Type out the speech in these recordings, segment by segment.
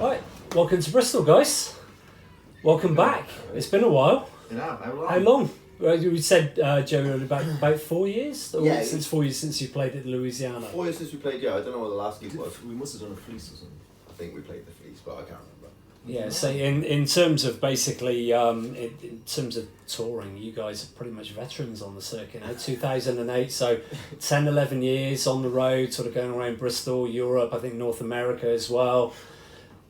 Right, welcome to Bristol, guys. Welcome back. It's been a while. Yeah, how long? How long? Well, you said, Joe, about 4 years? Or Yeah, since 4 years since you played at Louisiana? 4 years since we played, yeah. I don't know what the last gig was. We must have done a fleece or something. I think we played the Fleece, but I can't remember. Yeah, so in terms of basically, in terms of touring, you guys are pretty much veterans on the circuit now. 2008, so 10, 11 years on the road, sort of going around Bristol, Europe, I think North America as well.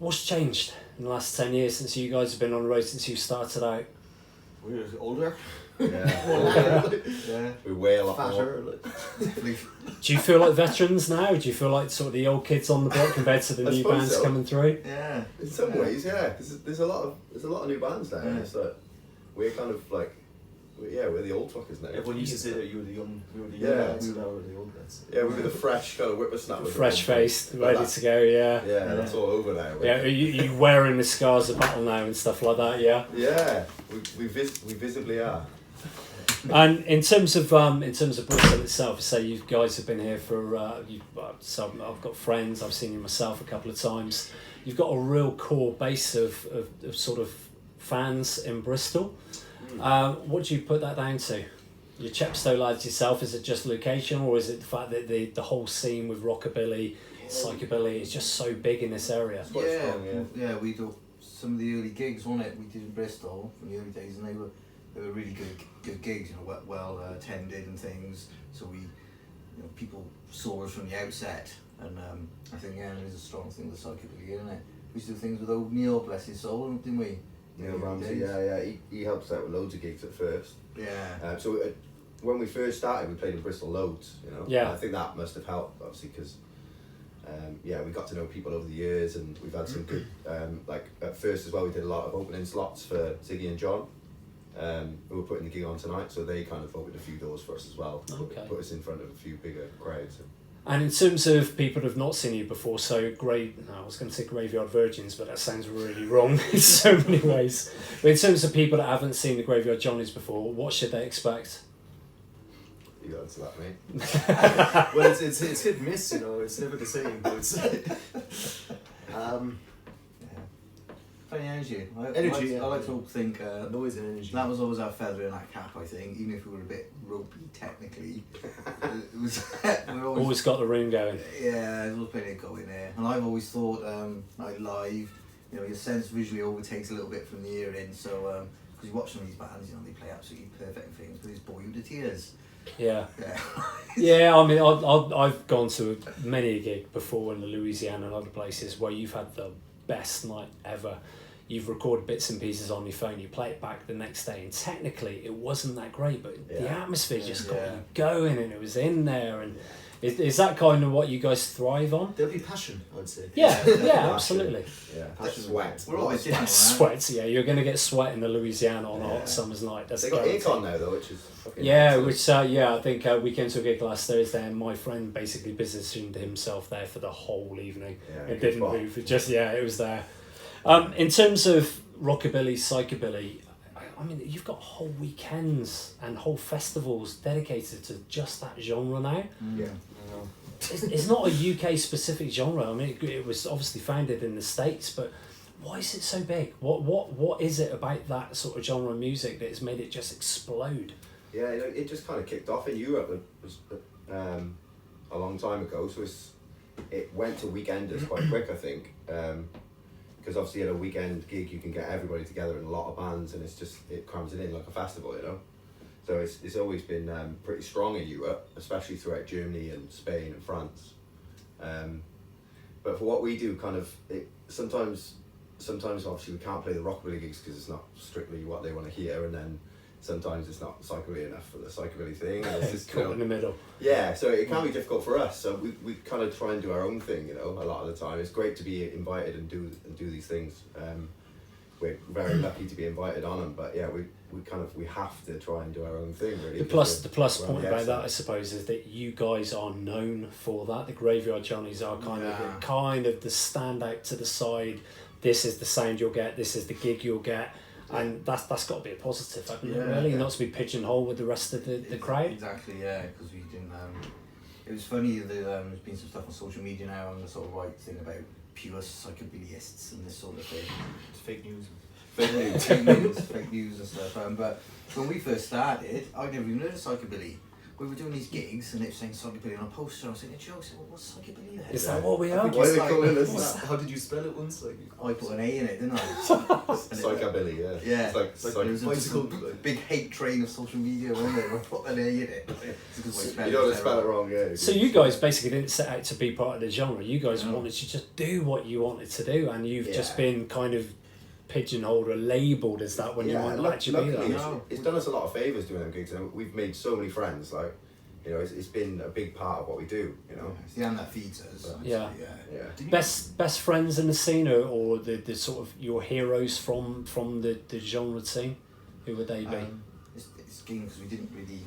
What's changed in the last 10 years since you guys have been on the road, since you started out? We're older. Yeah. Yeah. We weigh a lot Fatter. more. Do you feel like veterans now? Do you feel like sort of the old kids on the block compared to the I new suppose bands so. coming through? Yeah. In some ways, yeah. Because there's a lot of new bands now. And it's like, we're kind of like, we're the old fuckers now. Everyone used to say that you were the young, we were the Yeah. young lads, now we're the old lads. Yeah, we were the fresh kind of whippersnappers. Fresh faced, ready to go, yeah. Yeah, that's all over now. Yeah, you wearing the scars of battle now and stuff like that, yeah. Yeah, we visibly are. And in terms of Bristol itself, say you guys have been here for so I've got friends, I've seen you myself a couple of times. You've got a real core base of sort of fans in Bristol. What do you put that down to? Your Chepstow lads yourself, is it just location, or is it the fact that the whole scene with rockabilly, psychobilly is just so big in this area? Quite strong, yeah, we do some of the early gigs on it. We did in Bristol from the early days, and they were really good gigs, you know, well attended and things. So people saw us from the outset, and I think it is a strong thing with psychobilly, isn't it? We used to do things with old Neil, bless his soul, didn't we? Neil Ramsey, yeah. He helped us out with loads of gigs at first. Yeah. So when we first started, we played in Bristol loads, you know. Yeah. And I think that must have helped, obviously, because we got to know people over the years, and we've had some good, like at first as well, we did a lot of opening slots for Ziggy and John, who were putting the gig on tonight, so they kind of opened a few doors for us as well, put us in front of a few bigger crowds. And in terms of people who have not seen you before, so I was going to say Graveyard Virgins, but that sounds really wrong in so many ways. But in terms of people that haven't seen the Graveyard Johnnies before, what should they expect? You answer that, mate. Well, it's hit and miss, you know, it's never the same, but it's... Funny energy. Energy, I like to think noise and energy. that was always our feather in that cap, I think, even if we were a bit ropey technically. It was, we were Always got the room going. Yeah, there's always plenty of go in there. And I've always thought, like live, you know, your sense visually overtakes a little bit from the ear in. So, because you watch some of these bands, you know, they play absolutely perfect things, but it's bore you to tears. Yeah. Yeah. Yeah, I mean, I've gone to many a gig before in the Louisiana and other places where you've had the best night ever. You've recorded bits and pieces on your phone, you play it back the next day, and technically it wasn't that great, but the atmosphere just got you going, and it was in there. And is that kind of what you guys thrive on? There'll be passion, I'd say. Yeah, absolutely. Yeah, Passion. sweat. We're always different, right? Sweat, yeah, you're going to get sweat in the Louisiana on a hot summer's night. That's They got guaranteed. aircon now though, which is fucking Yeah, excellent. which I think we came to a gig last Thursday, and my friend basically positioned himself there for the whole evening. Yeah, It good didn't spot. move. It was there. In terms of rockabilly, psychobilly, I mean, you've got whole weekends and whole festivals dedicated to just that genre now. Yeah. It's not a UK specific genre. I mean, it was obviously founded in the States, but why is it so big? What is it about that sort of genre of music that has made it just explode? Yeah, you know, it just kind of kicked off in Europe a long time ago. So it went to weekenders quite quick, I think. Because obviously at a weekend gig you can get everybody together in a lot of bands, and it crams it in like a festival, you know. So it's always been pretty strong in Europe, especially throughout Germany and Spain and France. But for what we do, kind of sometimes obviously we can't play the rockabilly gigs because it's not strictly what they want to hear, and then sometimes it's not psychobilly enough for the psychobilly thing. And it's just, Caught in the middle. Yeah, so it can be difficult for us. So we kind of try and do our own thing, you know, a lot of the time. It's great to be invited and do these things. We're very lucky to be invited on them, but yeah, we have to try and do our own thing, really. The plus we're point the about excellent. that, I suppose, is that you guys are known for that. The Graveyard Johnnies are kind of the standout to the side. This is the sound you'll get. This is the gig you'll get. And that's got to be a positive, hasn't it, really? Not to be pigeonholed with the rest of the crowd. Exactly, yeah, because we didn't. It was funny that there's been some stuff on social media now, and the sort of right thing about pure psychobillyists and this sort of thing. It's fake news. Fake news and stuff. But when we first started, I never even heard of psychobilly. We were doing these gigs and it was saying psychobilly on a poster. I was thinking, Joe, said, well, what's psychobilly then? Is that what we are? Why are they calling us that? How did you spell it once? Like, I put an A in it, didn't I? Psychobilly, yeah. Yeah. It's like It's like There was a bicycle. big hate train of social media, wasn't there? I put an A in it. It's because my you don't want to spelling spell it wrong, yeah. So you guys basically didn't set out to be part of the genre. You guys No. wanted to just do what you wanted to do, and you've just Yeah. been kind of pigeonholed or labelled as that when you might not actually be luckily, that. No. it's done us a lot of favours doing them gigs, and we've made so many friends. Like, you know, it's been a big part of what we do. You know, It's the hand that feeds us. Yeah. yeah. Best friends in the scene, or the sort of your heroes from the genre scene. Who would they be? It's game because we didn't really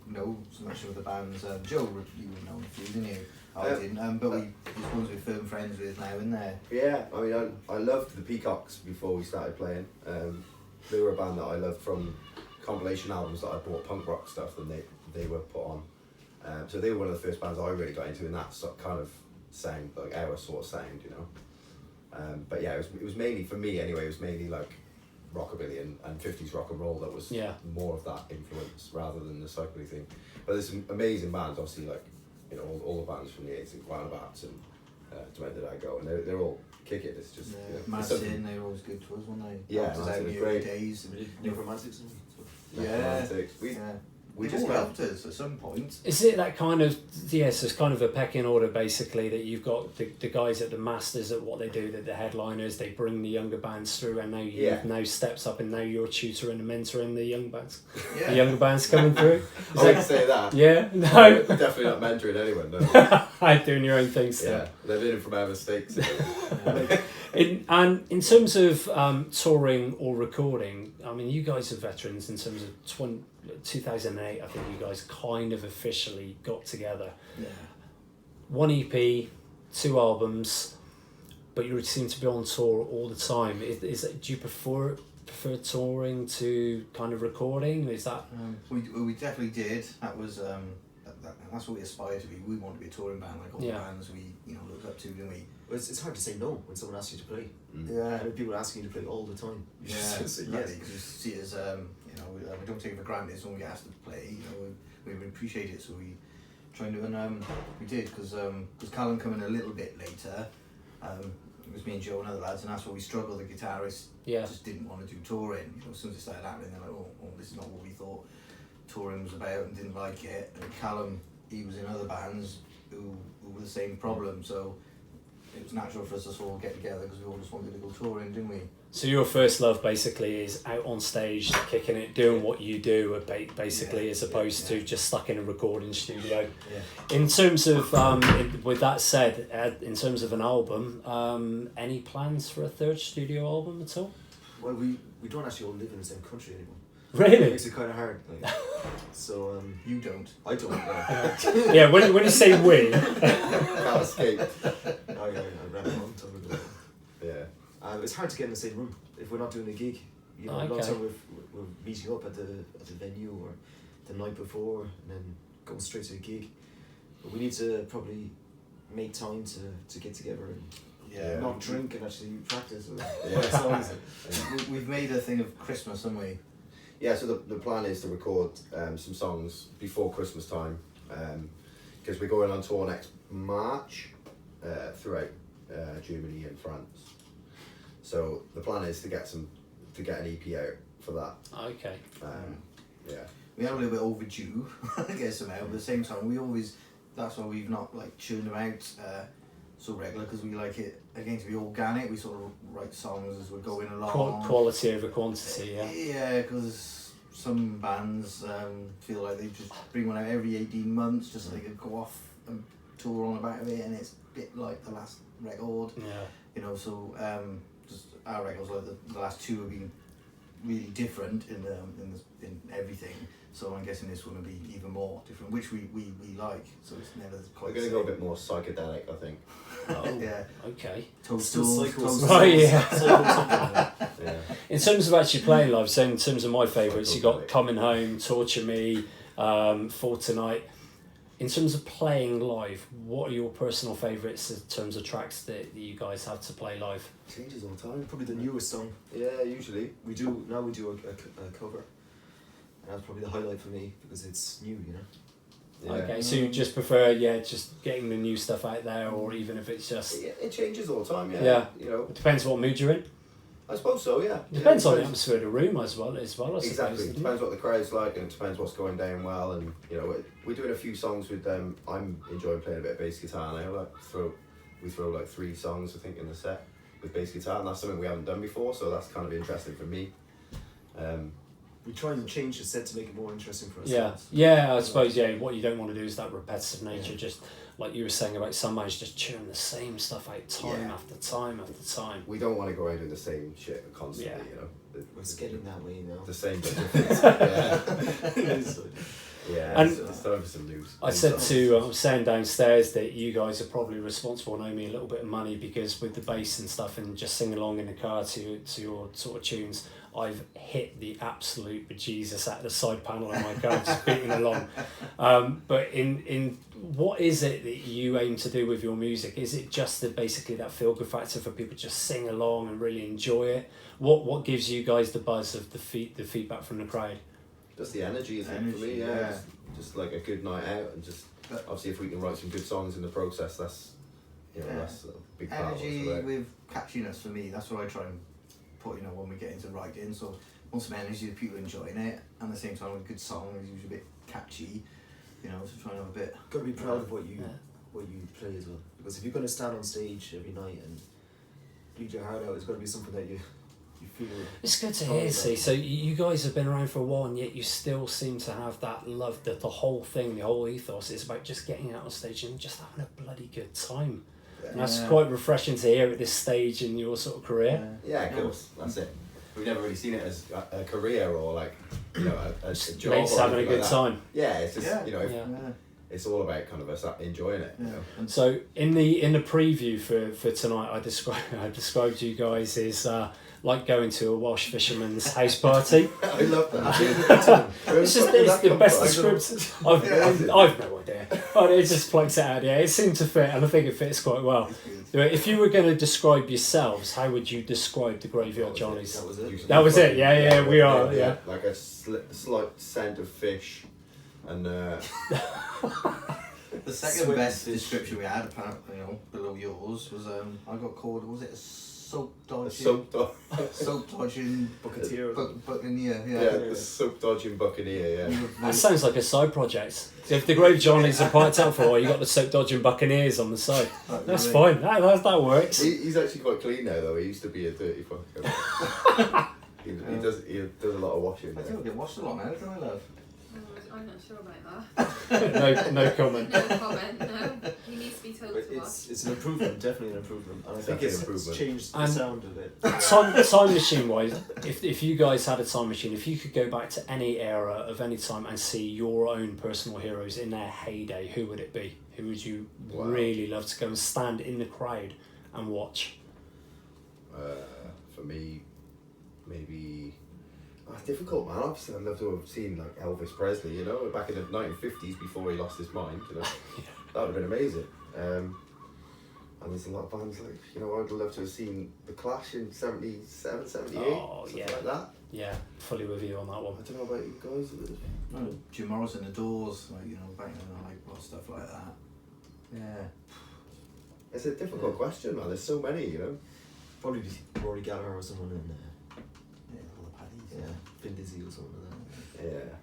know so much of the bands. Joe, you would know a few, didn't you? I didn't. But he's ones we're firm friends with now, isn't there? Yeah, I mean, I loved the Peacocks before we started playing. They were a band that I loved from compilation albums that I bought, punk rock stuff, and they were put on. So they were one of the first bands I really got into in that kind of sound, like our sort of sound, you know. But yeah, it was mainly, for me anyway, it was mainly like rockabilly and 50s rock and roll that was more of that influence rather than the psychobilly thing. But there's some amazing bands, obviously, like, you know, all the bands from the 80s, like Wild Bats and To Where Did I Go, and they're all kick it. It's just, you know, Mad it's something- Sin, they were always good to us, weren't they? Yeah, Helped us Mad out Sin in was the early great. days. We did New Romantics and Yeah. We They've just all got helped us at some point. Is it that kind of, yes, it's kind of a pecking order basically, that you've got the guys at the masters at what they do, that the headliners, they bring the younger bands through, and now you've now steps up and now you're tutoring and mentoring the young bands. Yeah. The younger bands coming through. I wouldn't say that. Yeah, No, no. definitely not mentoring anyone. No. Doing your own thing still. Yeah, they're learning from our mistakes. And in terms of touring or recording, I mean, you guys are veterans in terms of 2008, I think you guys kind of officially got together. Yeah. 1 EP, 2 albums, but you seem to be on tour all the time. Is that, do you prefer touring to kind of recording? Is that... We definitely did. That was that's what we aspire to be. We want to be a touring band like all the bands we looked up to, didn't we? Well, it's hard to say no when someone asks you to play. Yeah. And people are asking you to play all the time. You Yeah, just say exactly. yes. Because we see it as we don't take it for granted. So when we get asked to play, we appreciate it. So we try and do, and we did because Callum coming a little bit later. It was me and Joe and other lads, and that's where we struggled. The guitarist just didn't want to do touring. You know, as soon as it started happening, they're like, oh, this is not what we thought touring was about, and didn't like it. And Callum, he was in other bands who were the same problem, so it was natural for us to sort of get together because we all just wanted to go touring, didn't we? So your first love basically is out on stage, kicking it, doing what you do, basically, as opposed to just stuck in a recording studio. Yeah. In terms of, with that said, in terms of an album, any plans for a third studio album at all? Well, we don't actually all live in the same country anymore. It Really? makes it kind of hard. Like, so You don't. I don't. Yeah, when you say we, Can't escape. I ran a long time ago. Yeah. It's hard to get in the same room if we're not doing a gig. You know, a lot of time we're meeting up at the venue or the night before and then going straight to a gig. But we need to probably make time to get together and not drink and actually practice. We've made a thing of Christmas, haven't we? Yeah, so the plan is to record some songs before Christmas time, because we're going on tour next March throughout Germany and France. So the plan is to get an EP out for that. okay. Yeah. We are a little bit overdue, I guess, somehow. But at the same time, that's why we've not like churned them out so regular, because we like it again to be organic. We sort of write songs as we're going along. Quality over quantity, yeah. Yeah, because some bands feel like they just bring one out every 18 months just so they can go off and tour on the back of it, and it's a bit like the last record. Yeah. You know, so just our records, like the last two have been really different in everything. So I'm guessing this one will be even more different, which we like. So it's never quite. We're going to go a bit more psychedelic, I think. Oh, yeah. Okay. Still cycles. Right, yeah. Yeah. In terms of actually playing live, so in terms of my favourites, you got Coming Home, Torture Me, For Tonight. in terms of playing live, what are your personal favourites in terms of tracks that you guys have to play live? Changes all the time. Probably the newest song. Yeah, usually. We do a cover. And that's probably the highlight for me because it's new, you know. Yeah. Okay, so you just prefer, just getting the new stuff out there, or even if it's just... Yeah, it changes all the time, yeah. Yeah. You know, It depends what mood you're in. I suppose so, yeah. It depends on the depends- atmosphere of the room as well, I suppose. Exactly. It doesn't it? depends what the crowd's like, and it depends what's going down well. And you know, we're doing a few songs with them. I'm enjoying playing a bit of bass guitar now. We throw like 3 songs I think in the set with bass guitar, and that's something we haven't done before. So that's kind of interesting for me. We try and change the set to make it more interesting for Yeah, ourselves. I suppose, what you don't want to do is that repetitive nature, just like you were saying about some bands just churn the same stuff out time after time after time. We don't want to go out doing the same shit constantly. Yeah. You know, It's getting that way now. the same but different. Yeah, And it's time for some news. I said I was saying downstairs that you guys are probably responsible and owe me a little bit of money, because with the bass and stuff and just singing along in the car to your sort of tunes, I've hit the absolute bejesus out of the side panel of my car, just beating along. But in what is it that you aim to do with your music? Is it just basically that feel-good factor for people to just sing along and really enjoy it? What gives you guys the buzz of the feedback from the crowd? Just the energy, I think, for me. Yeah, just like a good night out, and just obviously if we can write some good songs in the process, that's that's a big part of Energy what's about. with catchiness for me. That's what I try and put, when we get into writing. So want some energy, the people enjoying it, and at the same time a good song is usually a bit catchy. So trying to have a bit. Got to be proud of what you play as well. Because if you're going to stand on stage every night and bleed your heart out, it's got to be something that you feel. It's good to hear, see. So you guys have been around for a while, and yet you still seem to have that love, that the whole thing, the whole ethos is about just getting out on stage and just having a bloody good time. And that's quite refreshing to hear at this stage in your sort of career. Yeah, of course, that's it. We've never really seen it as a career or like a job. Mates or having a anything good like time. Yeah, it's just Yeah. it's all about kind of us enjoying it. So in the preview for tonight, I described you guys as like going to a Welsh fisherman's house party. I love that. It's the best description. I've no idea, but it just plugs it out. Yeah, it seemed to fit, and I think it fits quite well. If you were going to describe yourselves, how would you describe the Graveyard Johnnies? That was it. That was it. Yeah, we are. Yeah. Like a slight scent of fish, and The second best description we had, apparently, below yours, was I got called, was it a soap dodging? Soap dodging Bucketeer. buccaneer. Yeah, the soap dodging buccaneer. Yeah. That sounds like a side project. So if the Grave Johnnies are parked out for a while, you got the soap dodging Buccaneers on the side. That's fine. That works. He's actually quite clean now, though. He used to be a dirty fucker. he does a lot of washing. I do get washed a lot now, don't I, love? I'm not sure about that. No comment. No comment, no. He needs to be told But to watch. it's an improvement, definitely an improvement. And I think Definitely it's improvement. changed the And sound of it. Time machine wise, if you guys had a time machine, if you could go back to any era of any time and see your own personal heroes in their heyday, who would it be? Who would you really love to go and stand in the crowd and watch? For me, maybe. Difficult, man. Obviously, I'd love to have seen like Elvis Presley, back in the 1950s before he lost his mind. That would have been amazing. And there's a lot of bands like, I'd love to have seen The Clash in 77, 78, something like that. Yeah, fully with you on that one. I don't know about you guys. Jim Morrison, The Doors, back in the night, stuff like that. Yeah. It's a difficult question, man. There's so many, Probably Rory Gallagher or someone in there. All the paddies. Yeah, Vin Diesel or something like that. Yeah.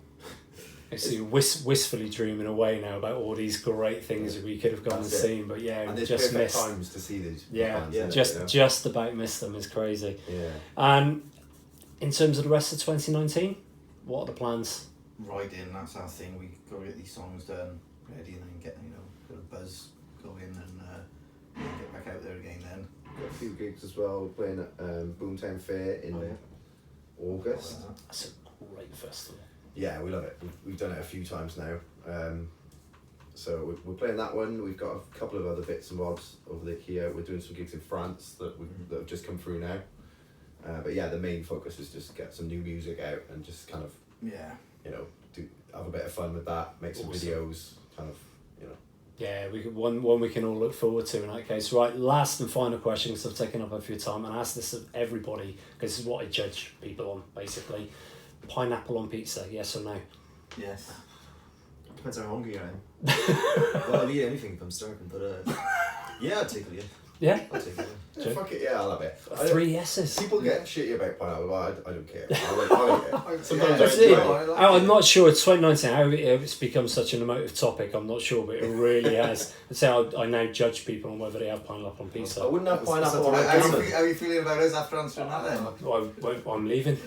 I see wistfully dreaming away now about all these great things that we could have gone and seen, but And there's just perfect missed. times to see these. Yeah, bands, just about missed them. Is crazy. Yeah. And in terms of the rest of 2019, what are the plans? Writing, that's our thing. We got to get these songs done, ready, and then get a buzz going and get back out there again. Then Got a few gigs as well. We're playing at Boomtown Fair in August. That's a great festival. Yeah, we love it. We've done it a few times now. So we're playing that one. We've got a couple of other bits and bobs over the here. We're doing some gigs in France that have just come through now. But yeah, the main focus is just get some new music out and just kind of have a bit of fun with that. Make some videos, kind of Yeah, one we can all look forward to in that case. Right, last and final question, because I've taken up a few time, and I ask this of everybody, because this is what I judge people on, basically. Pineapple on pizza, yes or no? Yes. Depends how hungry I am. Well, I'll eat anything if I'm starving, but yeah, I'll take it. Yeah? I'll take it. Yeah, fuck it, yeah, I'll have it. 3 yeses. People get shitty about pineapple, but I don't care. I'll eat it. Sometimes That's I it. enjoy it. I'm not sure, it's 2019, how it's become such an emotive topic, I'm not sure, but it really has. I'd say I now judge people on whether they have pineapple on pizza. I wouldn't have pineapple on How salmon. are you feeling about us after answering that then? I'm leaving.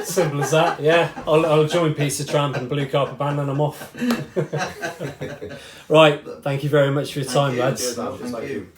Simple as that, yeah. I'll join Pizza Tramp and Blue Carpet Band and I'm off. Right, thank you very much for your time, lads. Cheers, man. Thank you.